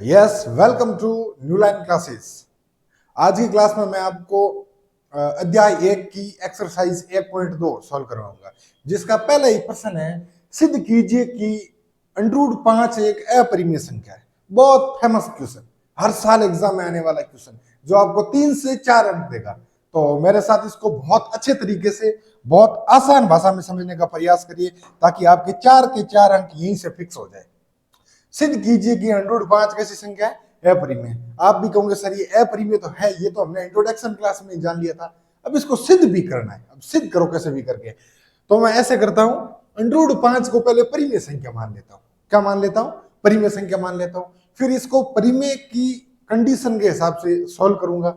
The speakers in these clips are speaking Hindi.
Yes, welcome to new line classes. आज की क्लास में मैं आपको अध्याय 1 की एक्सरसाइज 1.2 सॉल्व करवाऊंगा, जिसका पहला ही प्रश्न है, सिद्ध कीजिए कि √5 एक अपरिमेय संख्या है। बहुत फेमस क्वेश्चन, हर साल एग्जाम में आने वाला क्वेश्चन, जो आपको 3 से 4 अंक देगा। तो मेरे साथ इसको बहुत अच्छे तरीके से, बहुत आसान भाषा में समझने का प्रयास करिए, ताकि आपके 4 के 4 अंक यहीं से फिक्स हो जाए। सिद्ध कीजिए कि 105 कैसी संख्या है, अपरिमेय। आप भी कहोगे सर ये अपरिमेय तो है, ये तो हमने इंट्रोडक्शन क्लास में जान लिया था, अब इसको सिद्ध भी करना है। अब सिद्ध करो कैसे भी करके। तो मैं ऐसे करता हूं, √5 को पहले परिमेय संख्या मान लेता हूं। क्या मान लेता हूं? परिमेय संख्या मान लेता हूं। फिर इसको परिमेय की कंडीशन के हिसाब से सॉल्व करूंगा।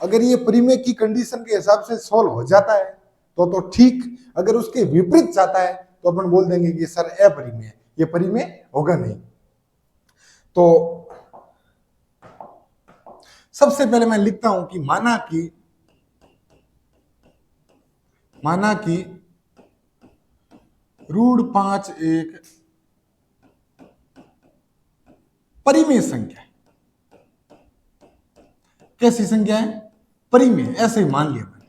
अगर ये परिमेय की कंडीशन के हिसाब से सॉल्व हो जाता है तो ठीक, अगर उसके विपरीत जाता है तो अपन बोल देंगे कि सर अपरिमेय है, ये परिमेय होगा नहीं। तो सबसे पहले मैं लिखता हूं कि माना कि √5 एक परिमेय संख्या है। कैसी संख्या है? परिमेय, ऐसे ही मान लिया मैंने।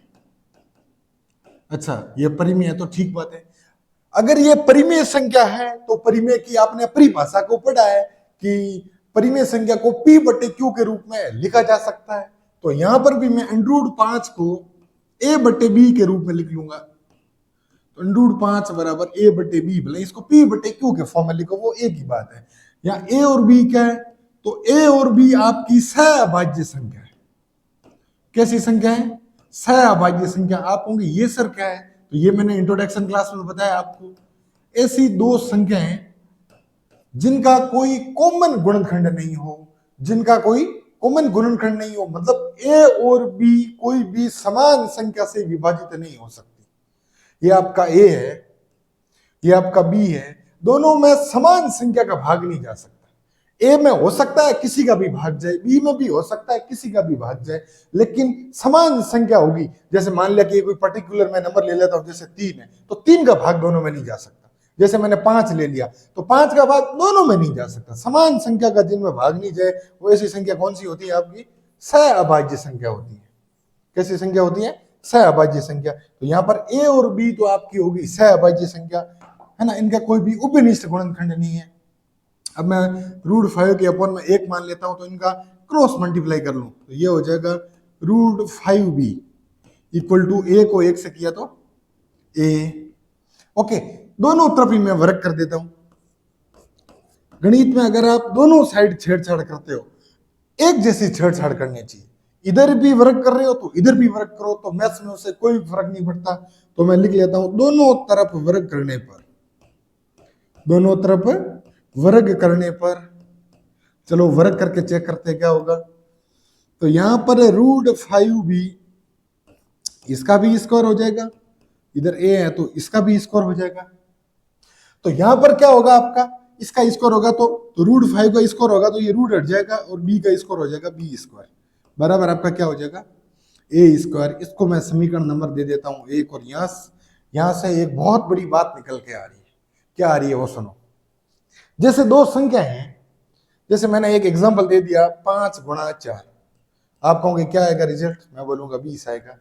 अच्छा, ये परिमेय है तो ठीक बात है। अगर ये परिमेय संख्या है तो परिमेय की आपने परिभाषा को पढ़ा है कि परिमेय संख्या को P/Q के रूप में लिखा जा सकता है। तो यहां पर भी मैं √5 को A/B के रूप में लिख लूंगा। तो √5 बराबर A/B, भले इसको P/Q के फॉर्म में लिखो, वो एक ही बात है। यहाँ A और B क्या है? तो A और B आपकी सहअभाज्य संख्या है। कैसी संख्या है? सहअभाज्य संख्या। आप होंगे ये सर क्या है? तो ये मैंने इंट्रोडक्शन क्लास में बताया आपको, ऐसी दो संख्याएं जिनका कोई कॉमन गुणनखंड नहीं हो, जिनका कोई कॉमन गुणनखंड नहीं हो, मतलब A और B कोई भी समान संख्या से विभाजित नहीं हो सकती। ये आपका A है, ये आपका B है, दोनों में समान संख्या का भाग नहीं जा सकता। A में हो सकता है किसी का भी भाग जाए, B में भी हो सकता है किसी का भी भाग जाए, लेकिन समान संख्या होगी। जैसे मान लिया कि कोई पर्टिकुलर मैं नंबर ले लेता हूं, जैसे 3 है, तो 3 का भाग दोनों में नहीं जा सकता। जैसे मैंने 5 ले लिया, तो 5 का भाग दोनों में नहीं जा सकता। समान संख्या का जिनमें भाग नहीं जाए, वो ऐसी संख्या कौन सी होती है? आपकी सहअभाज्य संख्या होती है। कैसी संख्या होती है? सहअभाज्य संख्या। तो यहाँ पर A और B तो आपकी होगी सहअभाज्य संख्या, है ना, इनका कोई भी उभयनिष्ठ गुणनखंड नहीं है। अब मैं √5 के अपॉन में 1 मान लेता हूं, तो इनका क्रॉस मल्टीप्लाई कर लूं, तो ये हो जाएगा √5B इक्वल टू A को 1 से किया तो A। ओके, दोनों तरफ ही मैं वर्ग कर देता हूं। गणित में अगर आप दोनों साइड छेड़छाड़ करते हो, एक जैसी छेड़छाड़ करनी चाहिए। इधर भी वर्ग कर रहे हो तो इधर भी वर्ग करो, तो मैथ्स में उससे कोई फर्क नहीं पड़ता। तो मैं लिख लेता हूं, दोनों तरफ वर्ग करने पर, दोनों तरफ वर्ग करने पर, चलो वर्ग करके चेक करते क्या होगा। तो यहां पर √5B, इसका भी स्क्वायर हो जाएगा, इधर A है तो इसका भी स्क्वायर हो जाएगा। तो यहां पर क्या होगा आपका, इसका स्क्वायर होगा तो √5 का स्क्वायर होगा, तो ये रूट हट जाएगा और B का स्क्वायर हो जाएगा B स्क्वायर बराबर आपका क्या हो जाएगा? A square. इसको मैं समीकरण नंबर दे देता हूं 1। और यहां से एक बहुत बड़ी बात निकल के आ रही है। क्या आ रही है वो सुनो। जैसे दो संख्या है, जैसे मैंने एक एग्जांपल दे दिया 5 गुणा 4, आप कहोगे क्या आएगा रिजल्ट? मैं बोलूंगा 20 आएगा।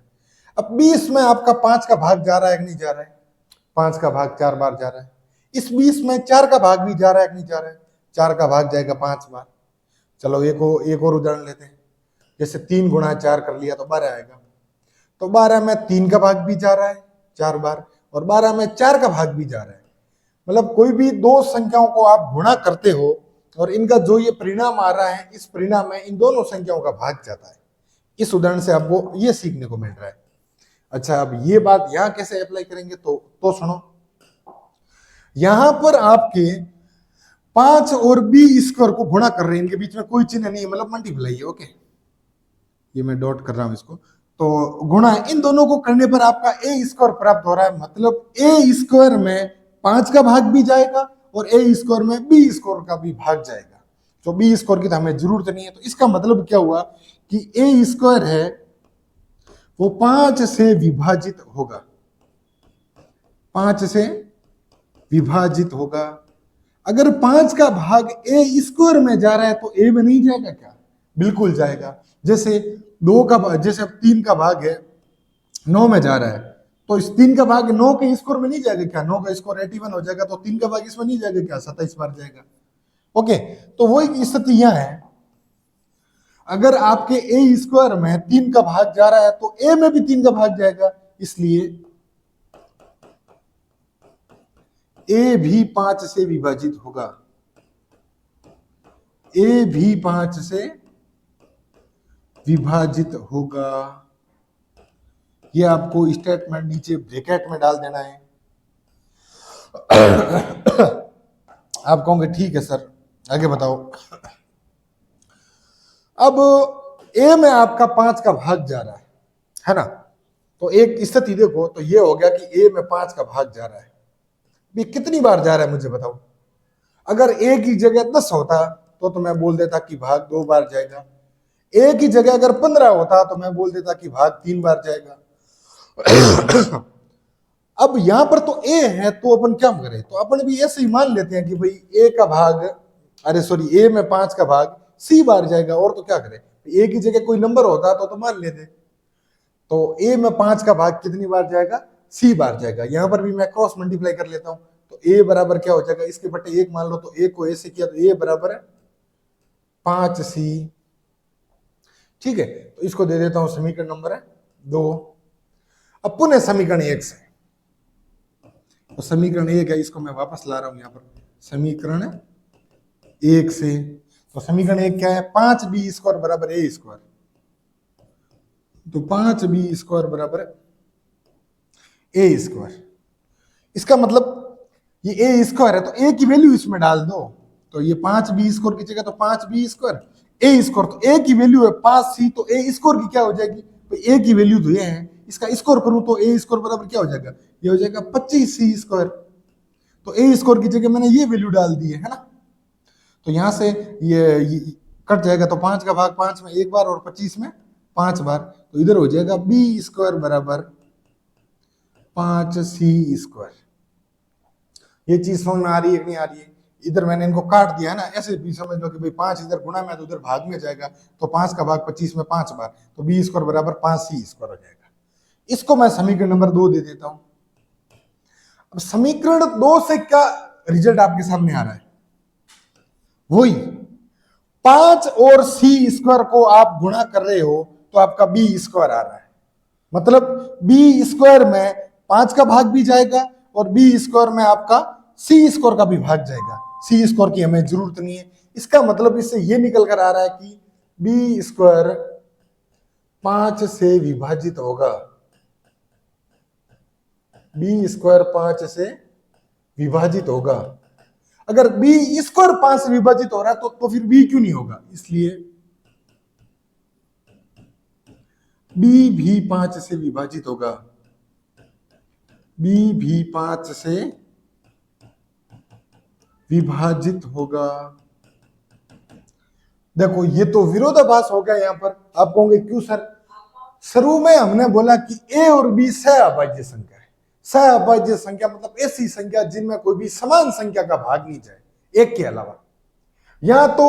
अब 20 में आपका 5 का भाग जा रहा है कि नहीं जा रहा है? 5 का भाग 4 बार जा रहा है। इस 20 में 4 का भाग भी जा रहा है कि नहीं जा रहा है? 4 का भाग जाएगा 5 बार। चलो एक और उदाहरण लेते हैं। जैसे 3 गुणा 4 कर लिया तो 12 आएगा। तो 12 में 3 का भाग भी जा रहा है 4 बार, और 12 में 4 का भाग भी जा रहा है। मतलब कोई भी दो संख्याओं को आप गुणा करते हो और इनका जो ये परिणाम आ रहा है, इस परिणाम में इन दोनों संख्याओं का भाग जाता है। इस उदाहरण से आपको ये सीखने को मिल रहा है। अच्छा, अब ये बात यहां कैसे अप्लाई करेंगे तो सुनो। यहां पर आपके 5 और B स्क्वायर को गुणा कर रहे हैं, इनके बीच में कोई चिन्ह नहीं है, मतलब मल्टीप्लाई है। ओके, ये मैं डॉट कर रहा हूं इसको, तो गुणा इन दोनों को करने पर आपका A स्क्वायर प्राप्त हो रहा है। मतलब A स्क्वायर में 5 का भाग भी जाएगा और A स्क्वायर में B स्क्वायर का भी भाग जाएगा। तो B स्क्वायर की तो हमें जरूरत नहीं है। तो इसका मतलब क्या हुआ कि A स्क्वायर है वो 5 से विभाजित होगा, 5 से विभाजित होगा। अगर 5 का भाग ए स्क्वायर में जा रहा है तो ए में नहीं जाएगा क्या? बिल्कुल जाएगा। जैसे 2 का जैसे अब 3 का भाग है 9 में जा रहा है, तो इस 3 का भाग 9 के स्कोर में नहीं जाएगा क्या? 9 का स्कोर 81 हो जाएगा, तो 3 का भाग इसमें नहीं जाएगा क्या? 27 बार जाएगा। ओके, तो वो एक स्थिति यह है, अगर आपके ए स्क्वायर में 3 का भाग जा रहा है तो ए में भी 3 का भाग जाएगा, इसलिए ए भी 5 से विभाजित होगा। ए भी 5 से विभाजित होगा। ये आपको स्टेटमेंट नीचे ब्रैकेट में डाल देना है। आप कहोगे ठीक है सर, आगे बताओ। अब ए में आपका 5 का भाग जा रहा है ना? तो एक स्थिति देखो, तो ये हो गया कि ए में 5 का भाग जा रहा है। ये कितनी बार जा रहा है मुझे बताओ। अगर ए की जगह 10 होता तो मैं बोल देता कि भाग 2 बार जाएगा। ए की जगह अगर 15 होता तो मैं बोल देता कि भाग 3 बार जाएगा। अब यहां पर तो ए है, तो अपन क्या करें? तो अपन भी ऐसे ही मान लेते हैं कि भाई ए का भाग, अरे सॉरी, ए में 5 का भाग सी बार जाएगा, और तो क्या करें? ए की जगह कोई नंबर होता तो मान लेते। तो ए में 5 का भाग कितनी बार जाएगा? सी बार जाएगा। यहां पर भी मैं क्रॉस मल्टीप्लाई कर लेता हूं, तो ए बराबर क्या हो जाएगा? इसके बटे 1 मान लो, तो ए को ए से किया तो ए बराबर है 5C। ठीक है, तो इसको दे देता हूं समीकरण नंबर है 2। अब पुनः समीकरण 1 से, तो समीकरण 1 है, इसको मैं वापस ला रहा हूं यहां पर समीकरण 1 से। तो समीकरण 1 क्या है? 5b स्क्वायर बराबर ए स्क्वायर। तो 5b स्क्वायर बराबर ए स्क्वायर। इसका मतलब ये ए स्क्वायर है, तो ए की वैल्यू इसमें डाल दो। तो ये 5b स्क्वायर की जगह तो 5b स्क्वायर, ए स्क्वायर, तो ए की वैल्यू है 5c, तो ए स्क्वायर की क्या हो जाएगी? तो ए की वैल्यू तो ये है, इसका स्क्वायर करूं तो ए स्क्वायर बराबर क्या हो जाएगा? ये हो जाएगा 25c स्क्वायर। तो ए स्क्वायर की जगह मैंने ये वैल्यू डाल दी है ना? तो यहां से ये कट जाएगा, तो 5 का भाग 5 में 1 बार और 25 में 5 बार, तो इधर हो जाएगा b स्क्वायर बराबर 5c स्क्वायर। ये चीज समझ में आ रही है कि नहीं आ रही है? इधर मैंने इनको काट दिया है ना, ऐसे भी समझ लो कि भाई 5 इधर गुणा में तो उधर भाग में जाएगा, तो 5 का भाग 25 में 5 बार, तो b स्क्वायर बराबर 5c स्क्वायर हो जाएगा। इसको मैं समीकरण नंबर 2 दे देता हूं। अब समीकरण 2 से क्या रिजल्ट आपके सामने आ रहा है? वही 5 और c स्क्वायर को आप गुणा कर रहे हो तो आपका b स्क्वायर आ रहा है। मतलब b स्क्वायर में 5 का भाग भी जाएगा और b स्क्वायर में आपका c स्क्वायर का भी भाग जाएगा। c स्क्वायर की हमें जरूरत नहीं है। इसका मतलब इससे ये निकल कर आ रहा है कि b स्क्वायर 5 से विभाजित होगा। b स्क्वायर 5 से विभाजित होगा। अगर b स्क्वायर 5 से विभाजित हो रहा है तो फिर b क्यों नहीं होगा? इसलिए b भी 5 से विभाजित होगा। b भी 5 से विभाजित होगा। देखो ये तो विरोधाभास हो गया। यहां पर आप कहोगे क्यों सर? शुरू में हमने बोला कि a और b सहअभाज्य संख्या है। सहअभाज्य संख्या मतलब ऐसी संख्या जिनमें कोई भी समान संख्या का भाग नहीं जाए एक के अलावा। यहां तो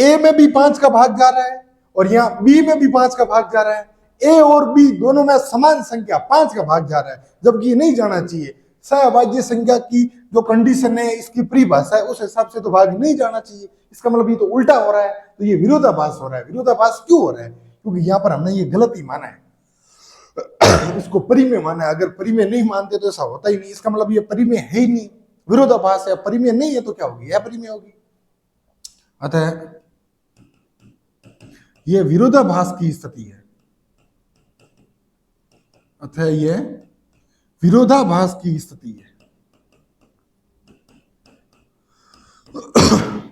a में भी 5 का भाग जा रहा है और यहां b में भी 5 का भाग जा रहा है। a और b दोनों में समान संख्या 5 का भाग जा रहा है, जबकि नहीं जाना चाहिए। सहअभाज्य संख्या की जो कंडीशन है, इसकी परिभाषा है, उस हिसाब से तो भाग नहीं जाना चाहिए। इसका मतलब ये तो उल्टा हो रहा है, तो ये विरोधाभास हो रहा है। विरोधाभास क्यों हो रहा है? क्योंकि यहां पर हमने ये गलत ही माना है, इसको परिमेय माना है। अगर परिमेय नहीं मानते तो ऐसा होता ही नहीं। इसका मतलब ये परिमेय है ही नहीं, विरोधाभास है। परिमेय नहीं है तो क्या होगी? यह परिमेय होगी। अतः यह विरोधाभास की स्थिति है। अतः यह विरोधाभास की स्थिति है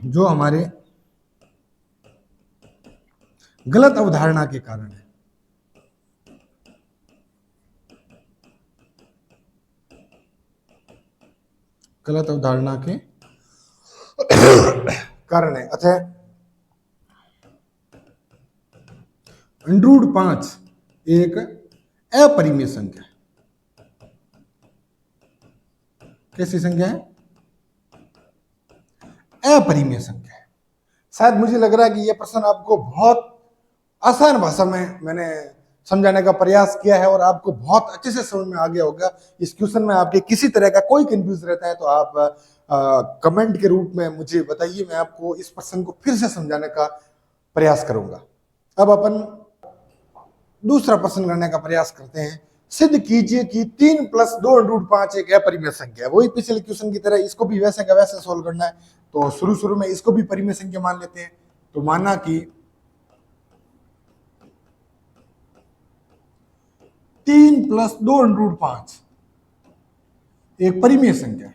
जो हमारे गलत अवधारणा के कारण है। गलत अवधारणा के कारण है। अतः √5 एक अपरिमेय संख्या है। कैसी संख्या है? अपरिमेय संख्या है। शायद मुझे लग रहा है कि यह प्रश्न आपको बहुत आसान भाषा में मैंने समझाने का प्रयास किया है और आपको बहुत अच्छे से समझ में आ गया होगा। इस क्वेश्चन में आपके किसी तरह का कोई कंफ्यूज रहता है तो आप कमेंट के रूप में मुझे बताइए, मैं आपको इस प्रश्न को फिर से समझाने का प्रयास करूंगा। अब अपन दूसरा प्रश्न करने का प्रयास करते हैं। सिद्ध कीजिए कि 3 + 2√5 एक अपरिमेय संख्या है। वही पिछले क्वेश्चन की तरह इसको भी वैसे का वैसे सोल्व करना है। तो शुरू में इसको भी परिमेय संख्या मान लेते हैं। तो माना कि 3 + 2√5 एक परिमेय संख्या है।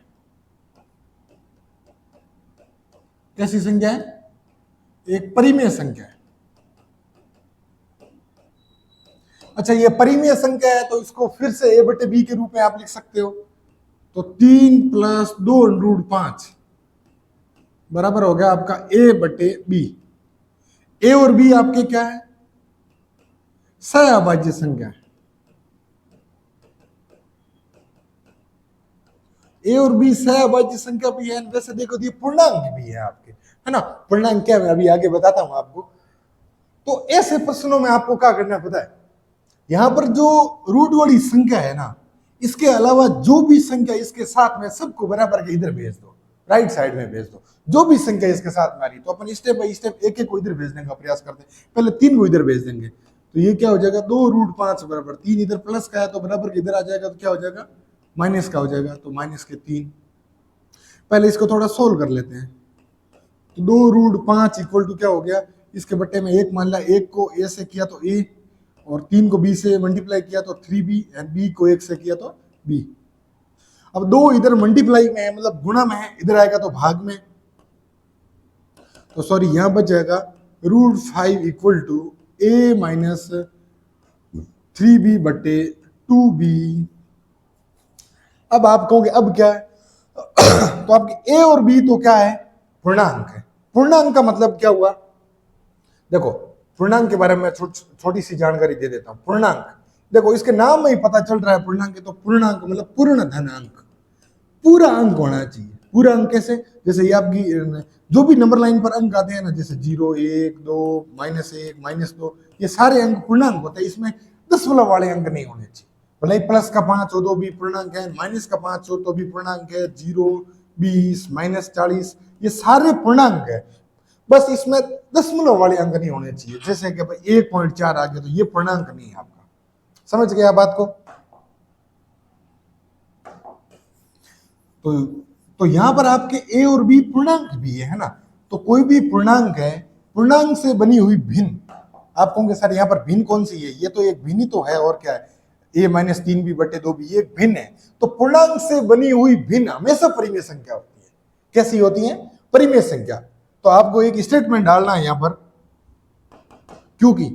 कैसी संख्या है? एक परिमेय संख्या है। अच्छा, ये परिमेय संख्या है तो इसको फिर से a/b के रूप में आप लिख सकते हो। तो 3 + 2√5 बराबर हो गया आपका a/b। a और b आपके क्या है? सहअभाज्य संख्या है। ए और बी सहअभाज्य संख्या भी है, वैसे देखो तो ये पूर्णांक भी है आपके, है ना। पूर्णांक क्या है अभी आगे बताता हूं आपको। तो ऐसे प्रश्नों में आपको क्या करना पता है, यहां पर जो रूट वाली संख्या है ना, इसके अलावा जो भी संख्या इसके साथ में सबको बराबर के इधर भेज दो, राइट साइड में भेज दो। जो भी संख्या इसके साथ में आ रही तो अपन स्टेप बाय स्टेप एक एक को इधर भेजने का प्रयास करते हैं। पहले 3 को इधर भेज देंगे तो ये क्या हो जाएगा, 2√5 बराबर 3, इधर प्लस का है तो बराबर के इधर आ जाएगा तो क्या हो जाएगा, माइनस का हो जाएगा, तो -3। पहले इसको थोड़ा सोल्व कर लेते हैं। तो 2√5 इक्वल टू क्या हो गया, इसके बट्टे में 1 मान लिया, 1 को a से किया तो a, और 3 को b से मल्टीप्लाई किया तो 3b, एंड b को 1 से किया तो b। अब 2 इधर मल्टीप्लाई में है, मतलब गुणा में है, इधर आएगा तो भाग में। तो सॉरी, यहां बच जाएगा √5 इक्वल टू a - 3b बट्टे 2b। अब आप कहोगे अब क्या है तो आपके a और b तो क्या है, पूर्णांक है। पूर्णांक का मतलब क्या हुआ, देखो पूर्णांक के बारे में छोटी सी जानकारी दे देता हूं। पूर्णांक देखो, इसके नाम में ही पता चल रहा है पूर्णांक, तो पूर्णांक मतलब पूर्ण धनांक, पूरा अंक होना चाहिए। पूरा अंक कैसे, जैसे ये आपकी जो भी नंबर लाइन पर अंक आते हैं ना, जैसे 0, 1, 2, -1, -2, ये सारे अंक पूर्णांक होते हैं। इसमें दशमलव वाले अंक नहीं होने चाहिए। भले ही प्लस का 5 हो तो भी पूर्णांक है, माइनस का 5 हो तो भी पूर्णांक है, 0, 20, -40, ये सारे पूर्णांक है। बस इसमें दशमलव वाले अंक नहीं होने चाहिए। जैसे कि भाई 1.4 आ गया तो ये पूर्णांक नहीं है आपका। समझ गया बात को? तो यहां पर आपके a और b पूर्णांक भी है ना। तो कोई भी पूर्णांक है, पूर्णांक से बनी हुई भिन्न, आप कहोगे सर यहाँ पर भिन्न कौन सी है, ये तो एक भिन्न ही तो है, और क्या है, a-3b बटे 2b, ये एक भिन्न है। तो पूर्णांक से बनी हुई भिन्न हमेशा परिमेय संख्या होती है। कैसी होती है, परिमेय संख्या। तो आपको एक स्टेटमेंट डालना है यहां पर, क्योंकि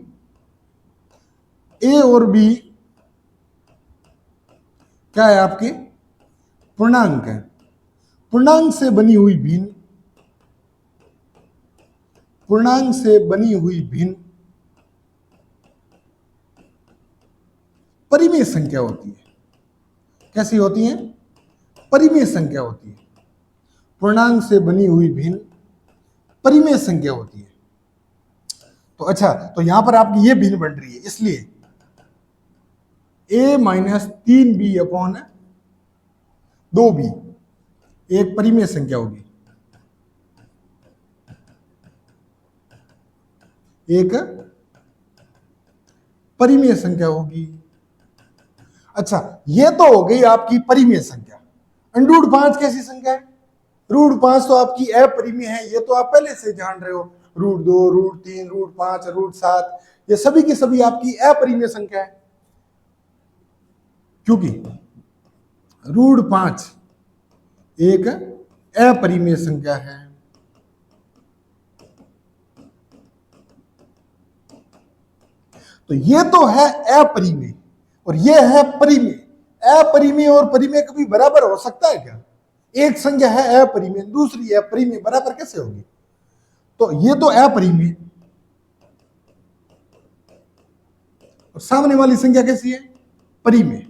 a और b क्या है आपकी, पूर्णांक है। पूर्णांक से बनी हुई भिन्न, पूर्णांक से बनी हुई भिन्न परिमेय संख्या होती है। कैसी होती है, परिमेय संख्या होती है। पूर्णांक से बनी हुई भिन्न परिमेय संख्या होती है। तो अच्छा, तो यहां पर आपकी ये भिन्न बन रही है, इसलिए a-3b अपॉन 2b एक परिमेय संख्या होगी, एक परिमेय संख्या होगी। अच्छा, ये तो हो गई आपकी परिमेय संख्या। √5 कैसी संख्या है, √5 तो आपकी अपरिमेय है, ये तो आप पहले से जान रहे हो। √2, √3, √5, √7 ये सभी की सभी आपकी अपरिमेय संख्या है, क्योंकि √5 एक अपरिमेय संख्या है। तो ये तो है अपरिमेय और ये है परिमेय। अपरिमेय और परिमेय कभी बराबर हो सकता है क्या? एक संख्या है अपरिमेय, दूसरी है परिमेय, बराबर कैसे होगी? तो ये तो अपरिमेय, और सामने वाली संख्या कैसी है, परिमेय।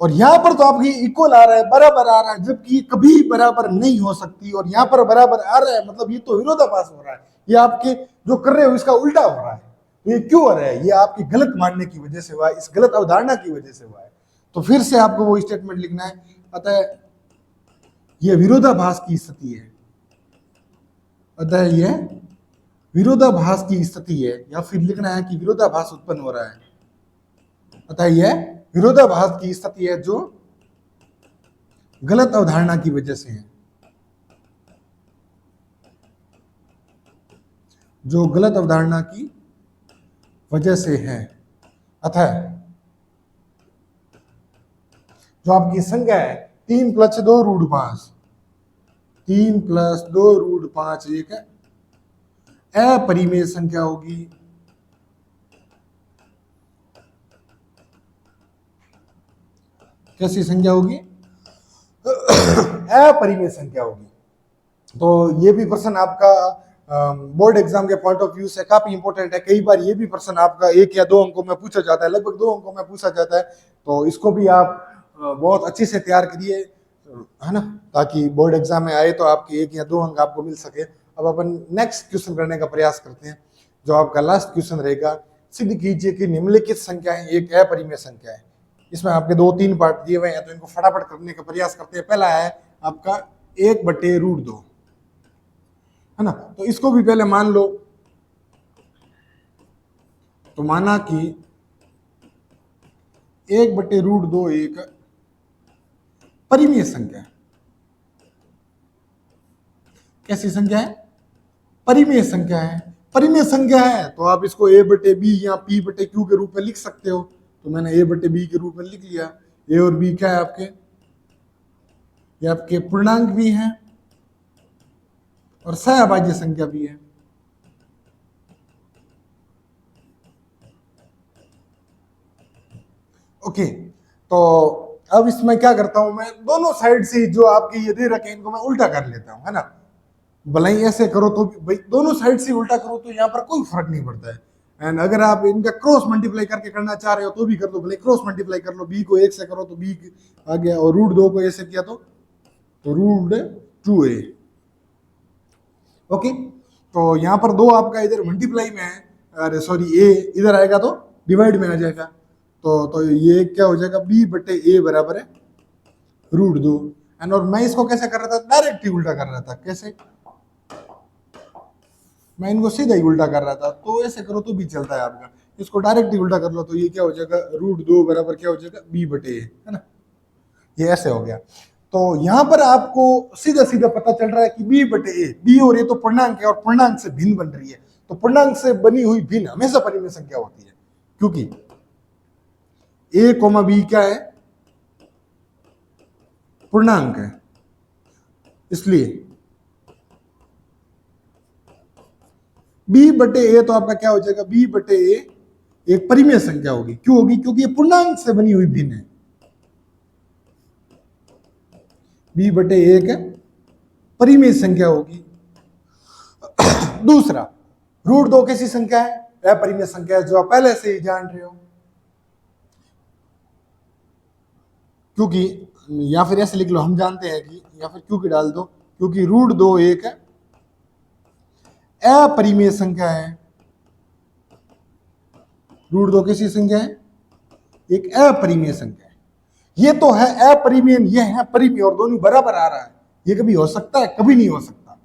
और यहां पर तो आपकी इक्वल आ रहा है, बराबर आ रहा है, जबकि कभी बराबर नहीं हो सकती, और यहां पर बराबर आ रहा है, मतलब ये तो विरोधाभास हो रहा है, ये आपके जो कर रहे हो इसका उल्टा हो रहा है। तो ये क्यों हो रहा है? ये आपकी गलत मानने की वजह से हुआ है, इस गलत अवधारणा की वजह से हुआ है। तो फिर से आपको वो स्टेटमेंट लिखना है, अतः यह विरोधाभास की स्थिति है, अतः यह विरोधाभास की स्थिति है, या फिर लिखना है कि विरोधाभास उत्पन्न हो रहा है, अतः यह विरोधाभास की स्थिति है जो गलत अवधारणा की वजह से है, जो गलत अवधारणा की वजह से है। अतः जो आपकी संख्या है 3+2√5, 3+2√5 एक अपरिमेय संख्या होगी। कैसी संख्या होगी? अपरिमेय संख्या होगी। तो ये भी प्रश्न आपका बोर्ड एग्जाम के पॉइंट ऑफ व्यू से काफी इंपॉर्टेंट है। कई बार ये भी प्रश्न आपका 1 या 2 अंकों में पूछा जाता है, लगभग 2 अंकों में पूछा जाता है। तो इसको भी आप बहुत अच्छे से तैयार करिए, है ना, ताकि बोर्ड एग्जाम में आए तो आपके 1 या 2 अंक आपको मिल सके। अब अपन नेक्स्ट क्वेश्चन करने का प्रयास करते हैं, जो आपका लास्ट क्वेश्चन रहेगा। सिद्ध कीजिए कि निम्नलिखित संख्याएं एक अपरिमेय संख्या है। इसमें आपके 2-3 पार्ट दिए हुए हैं, तो इनको फटाफट करने का प्रयास करते हैं। पहला है आपका 1/√2, है ना। तो इसको भी पहले मान लो। तो माना कि 1/√2 एक परिमेय संख्या है। कैसी संख्या है? परिमेय संख्या है। परिमेय संख्या है तो आप इसको a/b या p/q के रूप में लिख सकते हो। तो मैंने a/b के रूप में लिख लिया। a और b क्या है आपके? ये आपके पूर्णांक भी हैं और सहअभाज्य संख्या भी है। ओके, तो अब इसमें क्या करता हूं मैं, दोनों साइड से जो आपके ये दे रखे हैं इनको मैं उल्टा कर लेता हूं, है ना। भले ही ऐसे करो तो भाई दोनों साइड से उल्टा करो तो यहाँ पर कोई फर्क नहीं पड़ता है। एंड अगर आप इनका क्रॉस मल्टीप्लाई करके करना चाह रहे हो तो भी कर दो, भले क्रॉस मल्टीप्लाई कर लो। b को 1 से करो तो b आ गया, और √2 को ऐसे किया तो √2a। ओके, तो यहाँ पर 2 आपका इधर मल्टीप्लाई में है, अरे सॉरी a इधर आएगा तो डिवाइड में आ जाएगा। तो ये क्या हो जाएगा, b/a बराबर है √2। एंड और मैं इसको कैसे कर रहा था, डायरेक्ट ही उल्टा कर रहा था। कैसे? मैं इनको सीधा ही उल्टा कर रहा था। तो ऐसे करो तो भी चलता है आपका, इसको डायरेक्ट ही उल्टा कर लो। तो ये क्या हो जाएगा, √2 बराबर क्या हो जाएगा, b/a, है ना। ये ऐसे हो गया। तो यहां पर आपको सीधा सीधा पता चल रहा है कि b/a, b और a तो पूर्णांक है और पूर्णांक से भिन्न बन रही है। तो पूर्णांक से बनी हुई भिन्न हमेशा परिमेय संख्या होती है, क्योंकि a, b क्या है, पूर्णांक है। इसलिए b/a तो आपका क्या हो जाएगा, b/a एक परिमेय संख्या होगी। क्यों होगी? क्योंकि ये पूर्णांक से बनी हुई भिन्न है। b/a एक परिमेय संख्या होगी। दूसरा, √2 कैसी संख्या है, अपरिमेय संख्या है, जो आप पहले से ही जान रहे हो। क्योंकि, या फिर ऐसे लिख लो, हम जानते हैं कि, या फिर क्योंकि डाल दो, क्योंकि √2 एक अपरिमेय संख्या है। √2 कैसी संख्या है, एक अपरिमेय संख्या है। ये तो है अपरिमेय, ये है परिमेय, और दोनों बराबर आ रहा है। ये कभी हो सकता है? कभी नहीं हो सकता।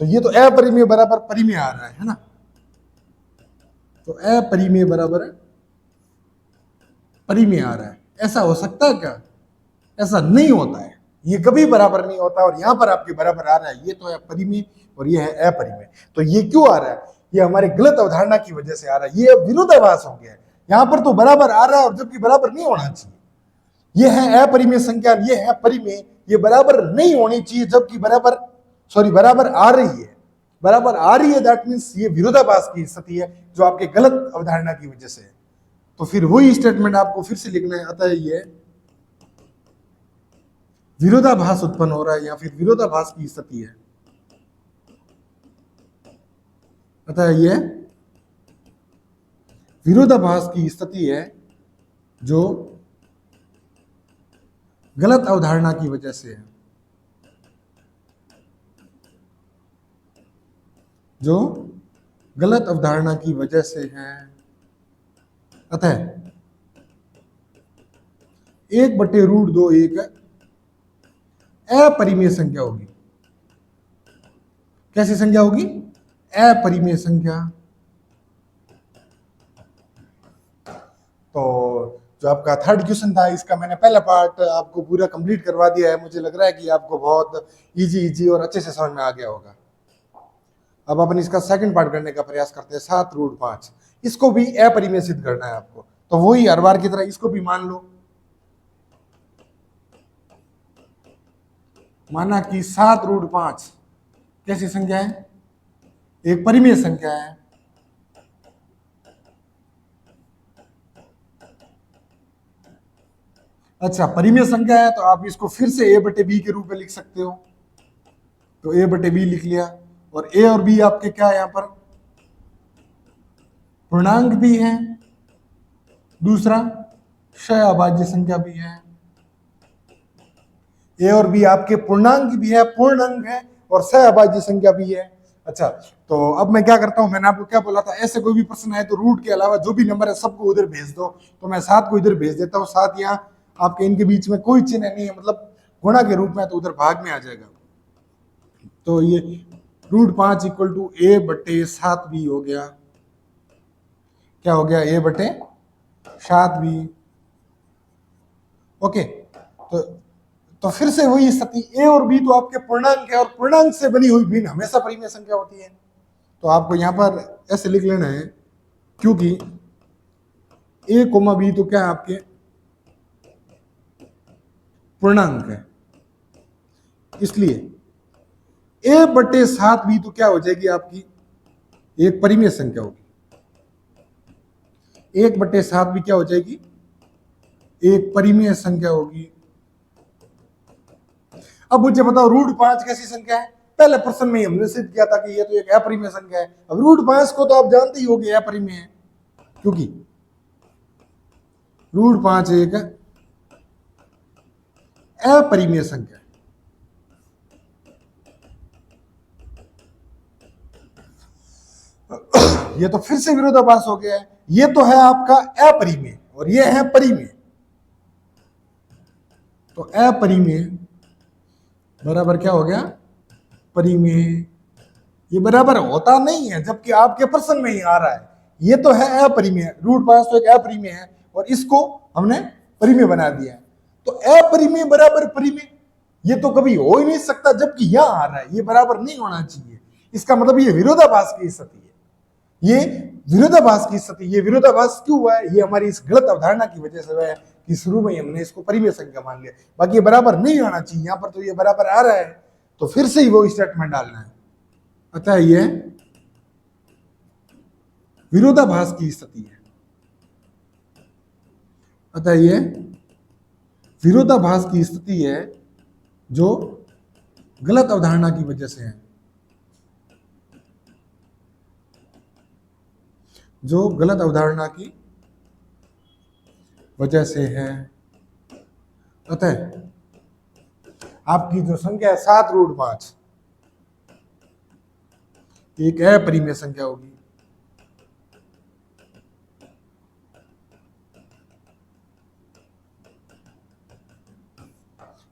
तो ये तो अपरिमेय बराबर परिमेय आ रहा है ना। तो अपरिमेय बराबर परिमेय आ रहा है। ऐसा हो सकता है क्या? ऐसा नहीं होता है, ये कभी बराबर नहीं होता। और यहां पर आपके बराबर आ रहा है, ये तो है परिमेय और ये है अपरिमेय। तो ये क्यों आ रहा है? ये हमारे गलत अवधारणा की वजह से आ रहा है। ये विरोधाभास हो गया है। यहां पर तो बराबर आ रहा है और जबकि बराबर नहीं होना चाहिए। ये है अपरिमेय संख्या, ये है परिमेय, ये बराबर नहीं होनी चाहिए, जबकि बराबर आ रही है। बराबर आ रही है, दैट मीन्स ये विरोधाभास की स्थिति है, जो आपके गलत अवधारणा की वजह से है। तो फिर वही स्टेटमेंट आपको फिर से लिखना है, अतः ये विरोधाभास उत्पन्न हो रहा है, या फिर विरोधाभास की स्थिति है। अतः यह विरोधाभास की स्थिति है जो गलत अवधारणा की वजह से है, जो गलत अवधारणा की वजह से है। अतः 1/√2 एक अपरिमेय संख्या होगी। कैसी संख्या होगी? अपरिमेय संख्या। तो जो आपका थर्ड क्वेश्चन था, इसका मैंने पहला पार्ट आपको पूरा कंप्लीट करवा दिया है। मुझे लग रहा है कि आपको बहुत इजी और अच्छे से समझ में आ गया होगा। अब अपन इसका सेकंड पार्ट करने का प्रयास करते हैं। 7√5 इसको भी अपरिमेय सिद्ध करना है आपको। तो वही हर बार की तरह इसको भी मान लो। माना कि 7√5 कैसी संख्या है? एक परिमेय संख्या है। अच्छा, परिमेय संख्या है तो आप इसको फिर से a/b के रूप में लिख सकते हो। तो a/b लिख लिया। और a और b आपके क्या है? यहां पर पूर्णांक भी है, दूसरा क्षय-अभाज्य संख्या भी है। a और b आपके पूर्णांक भी है, पूर्ण अंक है, और क्षय-अभाज्य संख्या भी है। अच्छा, तो अब मैं क्या करता हूं, मैंने आपको क्या बोला था, ऐसे कोई भी प्रश्न है तो रूट के अलावा जो भी नंबर है सबको उधर भेज दो। तो मैं 7 को इधर भेज देता हूँ। 7 यहाँ आपके इनके बीच में कोई चिन्ह नहीं है, मतलब गुणा के रूप में, तो उधर भाग में आ जाएगा। तो ये √5 = a/7b हो गया। क्या हो गया? a/7b। ओके, तो फिर से वही स्थिति, a और b तो आपके पूर्णांक है, और पूर्णांक से बनी हुई भिन्न हमेशा परिमेय संख्या होती है। तो आपको यहां पर ऐसे लिख लेना है, क्योंकि a, b तो क्या है? आपके पूर्णांक है, इसलिए a/7b तो क्या हो जाएगी? आपकी एक परिमेय संख्या होगी। 1/7b क्या हो जाएगी? एक परिमेय संख्या होगी। अब मुझे बताओ, √5 कैसी संख्या है? पहले प्रश्न में हमने सिद्ध किया था कि ये तो एक अपरिमेय संख्या है। अब √5 को तो आप जानते ही हो कि अपरिमेय है, क्योंकि √5 एक अपरिमेय संख्या है। ये तो फिर से विरोधाभास हो गया है। ये तो है आपका अपरिमेय और ये है परिमेय। तो अपरिमेय बराबर क्या हो गया? परिमेय। ये बराबर होता नहीं है, जबकि आपके प्रश्न में ही आ रहा है। ये तो है अपरिमेय, √5 तो एक अपरिमेय है, और इसको हमने परिमेय बना दिया है। तो अपरिमेय बराबर परिमेय, ये तो कभी हो ही नहीं सकता, जबकि यहां आ रहा है। ये बराबर नहीं होना चाहिए। इसका मतलब ये विरोधाभास की स्थिति है। ये विरोधाभास की स्थिति, ये विरोधाभास क्यों हुआ है? ये हमारी इस गलत अवधारणा की वजह से हुआ है कि शुरू में हमने इसको परिमेय संख्या मान लिया। बाकी ये बराबर नहीं आना चाहिए। यहां पर तो ये बराबर आ रहा है, तो फिर से ही वो स्टेटमेंट डालना है। अतः ये विरोधाभास की स्थिति है। अतः ये विरोधाभास की स्थिति है, जो गलत अवधारणा की वजह से है, जो गलत अवधारणा की वजह से है। अतः आपकी जो संख्या है 7√5 एक अपरिमेय संख्या होगी।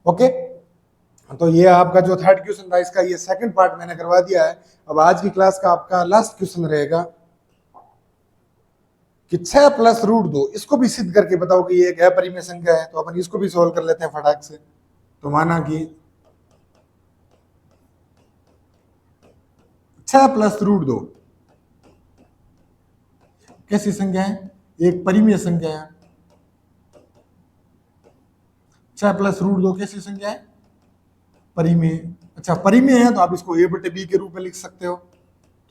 ओके, तो ये आपका जो थर्ड क्वेश्चन था, इसका ये सेकंड पार्ट मैंने करवा दिया है। अब आज की क्लास का आपका लास्ट क्वेश्चन रहेगा कि 6 + √2 इसको भी सिद्ध करके बताओ कि ये एक अपरिमेय संख्या है। तो अपन इसको भी सोल्व कर लेते हैं फटाक से। तो माना कि 6 + √2 कैसी संख्या है? एक परिमेय संख्या है। 6 + √2 कैसी संख्या है? परिमेय। अच्छा, परिमेय है तो आप इसको a/b के रूप में लिख सकते हो।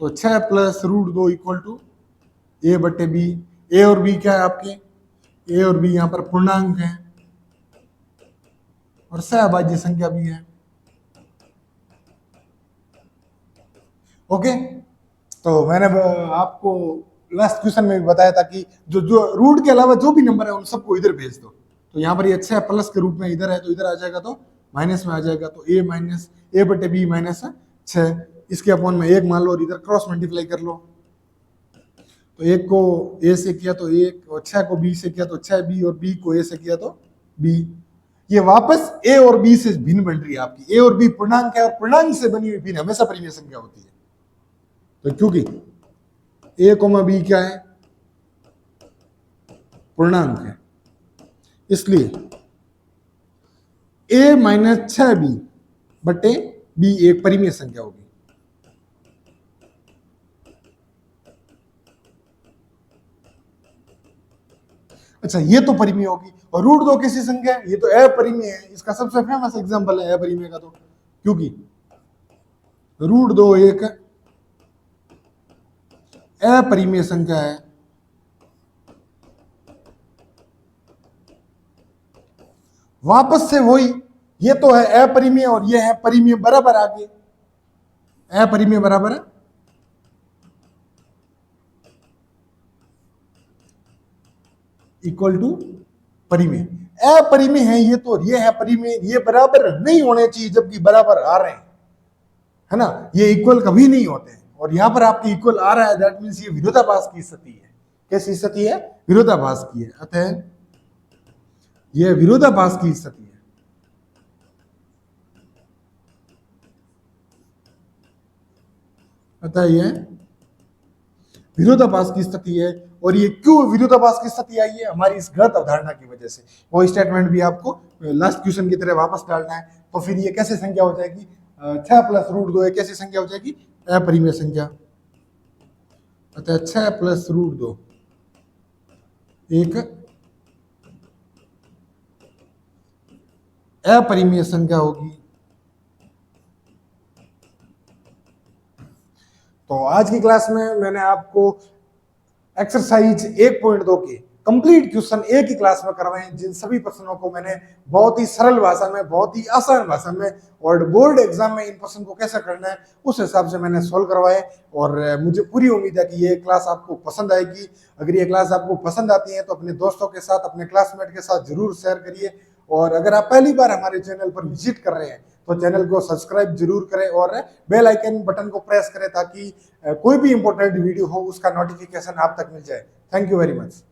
तो 6 + √2 = a/b। a और b क्या है आपके? a और b यहां पर पूर्णांक है, और सहभाज्य संख्या भी है। ओके, तो मैंने आपको लास्ट क्वेश्चन में भी बताया था कि जो रूट के अलावा जो भी नंबर है उन सबको इधर भेज दो। तो यहाँ पर ये 6 प्लस के रूप में इधर है, तो इधर आ जाएगा तो माइनस में आ जाएगा, तो a माइनस a बटे बी माइनस 6, इसके अपॉन में 1 मान लो और इधर क्रॉस मल्टीप्लाई कर लो। तो 1 को a से किया तो 1, और 6 को b से किया तो 6b, और b को a से किया तो b। ये वापस a और b से भिन्न बन रही है आपकी। a और b पूर्णांक है, और पूर्णांक से बनी हुई भिन्न हमेशा परिमेय संख्या होती है। तो क्योंकि a, b क्या है, पूर्णांक है, इसलिए a माइनस 6b बटे b एक परिमेय संख्या होगी। अच्छा, ये तो परिमेय होगी। और रूट 2 कैसी संख्या है, ये तो अपरिमेय है। इसका सबसे फेमस एग्जांपल है अपरिमेय का, तो क्योंकि रूट 2 एक अपरिमेय संख्या है। वापस से वही, ये तो है अपरिमेय और ये है परिमेय, बराबर आगे अपरिमेय बराबर है इक्वल टू परिमेय। अपरिमेय है ये तो, ये है परिमेय, ये बराबर नहीं होने चाहिए जबकि बराबर आ रहे हैं, है ना। ये इक्वल कभी नहीं होते, और यहां पर आपके इक्वल आ रहा है, दैट मींस ये विरोधाभास की स्थिति है। कैसी स्थिति है, विरोधाभास की है, अतः यह विरोधाभास की स्थिति है। अतः यह विरोधाभास की स्थिति है। और ये क्यों विरोधाभास की स्थिति आई है, हमारी इस गलत अवधारणा की वजह से। वो स्टेटमेंट भी आपको लास्ट क्वेश्चन की तरह वापस डालना है। तो फिर ये कैसे संख्या हो जाएगी, 6 प्लस रूट 2 कैसी संख्या हो जाएगी, अपरिमेय संख्या। अतः 6 प्लस रूट 2 एक अपरिमेय संख्या होगी। तो आज की क्लास में मैंने आपको एक्सरसाइज 1.2 के कंप्लीट क्वेश्चन एक ही क्लास में करवाए, जिन सभी प्रश्नों को मैंने बहुत ही सरल भाषा में, बहुत ही आसान भाषा में, और बोर्ड एग्जाम में इन प्रश्न को कैसे करना है उस हिसाब से मैंने सोल्व करवाए। और मुझे पूरी उम्मीद है कि ये क्लास आपको पसंद आएगी। अगर ये क्लास आपको पसंद आती है तो अपने दोस्तों के साथ, अपने क्लासमेट के साथ जरूर शेयर करिए। और अगर आप पहली बार हमारे चैनल पर विजिट कर रहे हैं तो चैनल को सब्सक्राइब जरूर करें और बेल आइकन बटन को प्रेस करें, ताकि कोई भी इंपॉर्टेंट वीडियो हो उसका नोटिफिकेशन आप तक मिल जाए। Thank you very much.